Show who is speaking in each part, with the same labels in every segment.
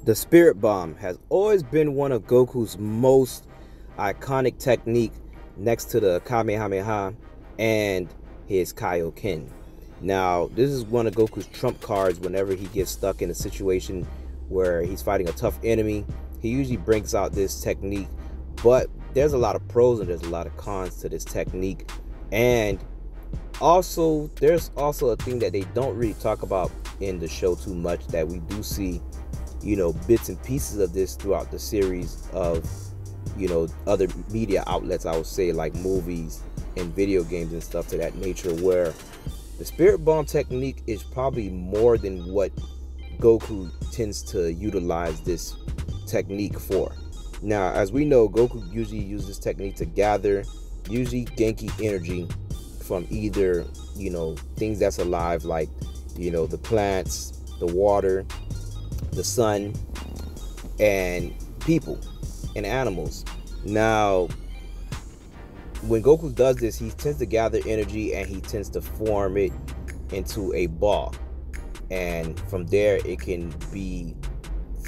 Speaker 1: The Spirit Bomb has always been one of Goku's most iconic technique next to the Kamehameha and his Kaioken. Now, this is one of Goku's trump cards whenever he gets stuck in a situation where he's fighting a tough enemy. He usually brings out this technique, but there's a lot of pros and there's a lot of cons to this technique. And also, there's also a thing that they don't really talk about in the show too much that we do see, bits and pieces of this throughout the series of, other media outlets, I would say, like movies and video games and stuff to that nature, where the Spirit Bomb technique is probably more than what Goku tends to utilize this technique for. Now, as we know, Goku usually uses this technique to gather, usually Genki energy from either, things that's alive, like, the plants, the water, the sun, and people and animals. Now, when Goku does this, he tends to gather energy and he tends to form it into a ball. And from there, it can be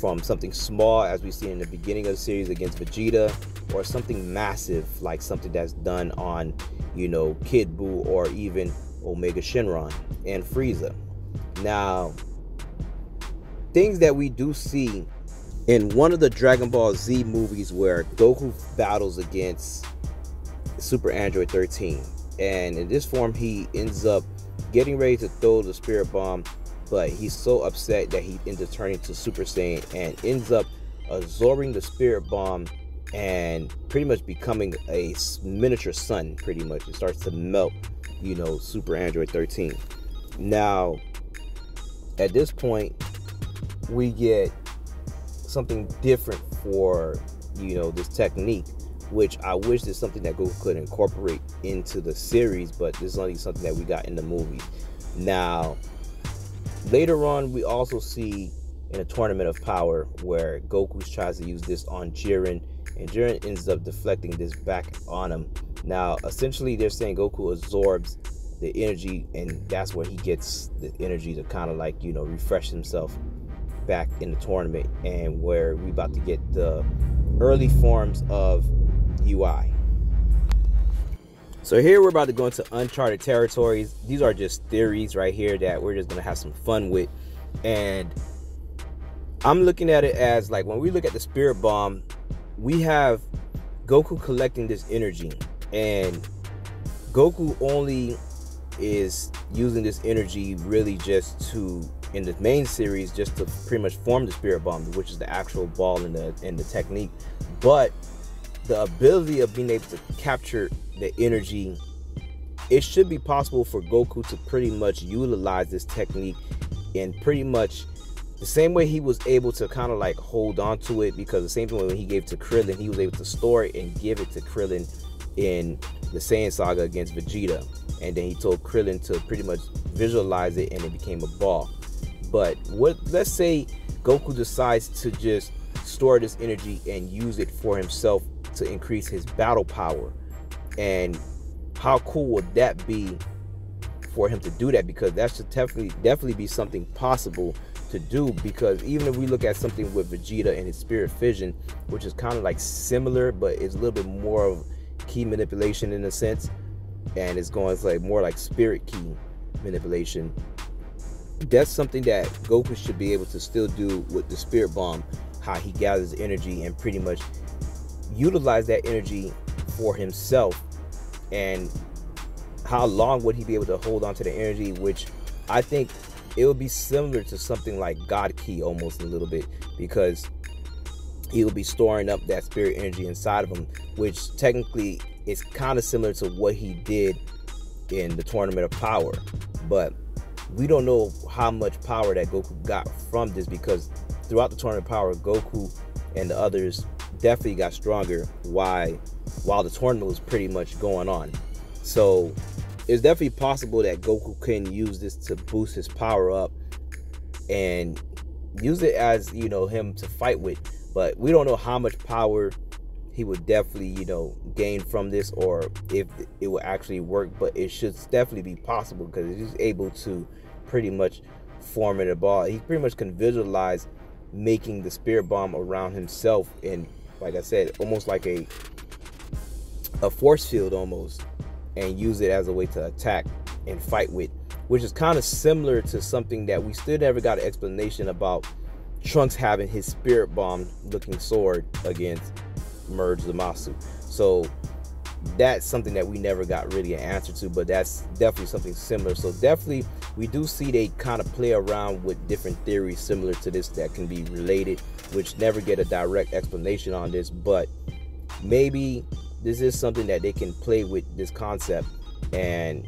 Speaker 1: from something small, as we see in the beginning of the series against Vegeta, or something massive, like something that's done on, Kid Buu, or even Omega Shenron and Frieza. Now, things that we do see in one of the Dragon Ball Z movies where Goku battles against Super Android 13, and in this form he ends up getting ready to throw the Spirit Bomb, but he's so upset that he ends up turning to Super Saiyan and ends up absorbing the Spirit Bomb and pretty much becoming a miniature sun. Pretty much it starts to melt, Super Android 13. Now, at this point, we get something different for, this technique, which I wish is something that Goku could incorporate into the series, but this is only something that we got in the movie. Now, later on, we also see in a Tournament of Power where Goku tries to use this on Jiren, and Jiren ends up deflecting this back on him. Now, essentially, they're saying Goku absorbs the energy, and that's where he gets the energy to kind of like, refresh himself back in the tournament, and where we about to get the early forms of UI. So here we're about to go into uncharted territories. These are just theories right here that we're just gonna have some fun with, and I'm looking at it as like, when we look at the Spirit Bomb, we have Goku collecting this energy, and Goku only is using this energy really just to, in the main series, just to pretty much form the Spirit Bomb, which is the actual ball in the technique. But the ability of being able to capture the energy, it should be possible for Goku to pretty much utilize this technique in pretty much the same way he was able to kind of like hold on to it, because the same thing when he gave to Krillin, he was able to store it and give it to Krillin in the Saiyan Saga against Vegeta, and then he told Krillin to pretty much visualize it and it became a ball. But let's say Goku decides to just store this energy and use it for himself to increase his battle power, and how cool would that be for him to do that? Because that should definitely be something possible to do, because even if we look at something with Vegeta and his Spirit Fission, which is kind of like similar, but it's a little bit more of key manipulation in a sense, and it's like more like spirit key manipulation. That's something that Goku should be able to still do with the Spirit Bomb, how he gathers energy and pretty much utilize that energy for himself. And how long would he be able to hold on to the energy, which I think it would be similar to something like God Key almost a little bit, because he will be storing up that spirit energy inside of him, which technically is kind of similar to what he did in the Tournament of Power. But we don't know how much power that Goku got from this, because throughout the Tournament of Power, Goku and the others definitely got stronger while the tournament was pretty much going on. So it's definitely possible that Goku can use this to boost his power up and use it as, him to fight with. But we don't know how much power he would definitely, gain from this, or if it will actually work. But it should definitely be possible, because he's able to pretty much form in a ball. He pretty much can visualize making the spirit bomb around himself, and like I said, almost like a force field almost, and use it as a way to attack and fight with, which is kind of similar to something that we still never got an explanation about Trunks having his spirit bomb looking sword against Merge Zamasu. So that's something that we never got really an answer to, but that's definitely something similar. So definitely we do see they kind of play around with different theories similar to this that can be related, which never get a direct explanation on this, but maybe this is something that they can play with this concept and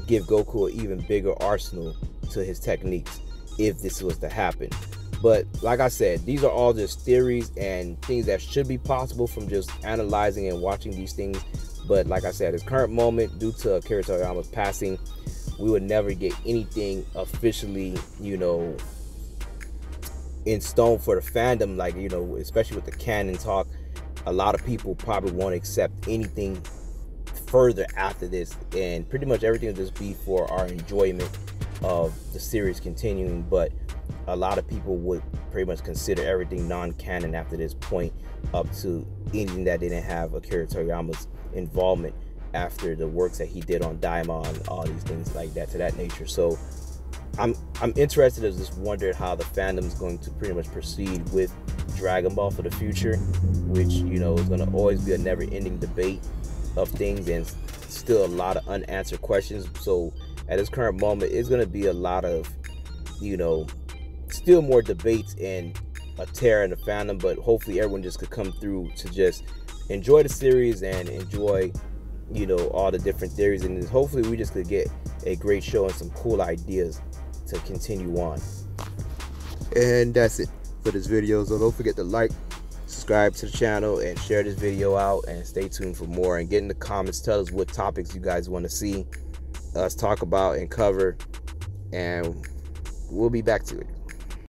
Speaker 1: give Goku an even bigger arsenal to his techniques if this was to happen. But like I said, these are all just theories and things that should be possible from just analyzing and watching these things. But like I said, at this current moment, due to Akira Toriyama's passing, we would never get anything officially, you know, in stone for the fandom. Like, you know, especially with the canon talk, a lot of people probably won't accept anything further after this, and pretty much everything will just be for our enjoyment of the series continuing. But a lot of people would pretty much consider everything non-canon after this point, up to anything that didn't have Akira Toriyama's involvement after the works that he did on Daimon, all these things like that, to that nature. So I'm interested. I just wondered how the fandom is going to pretty much proceed with Dragon Ball for the future, which, you know, is going to always be a never-ending debate of things and still a lot of unanswered questions. So at this current moment, it's going to be a lot of, you know, still more debates and a tear in the fandom, but hopefully everyone just could come through to just enjoy the series and enjoy, you know, all the different theories, and hopefully we just could get a great show and some cool ideas to continue on. And that's it for this video. So don't forget to like, subscribe to the channel, and share this video out, and stay tuned for more. And get in the comments, tell us what topics you guys want to see us talk about and cover, and we'll be back to it.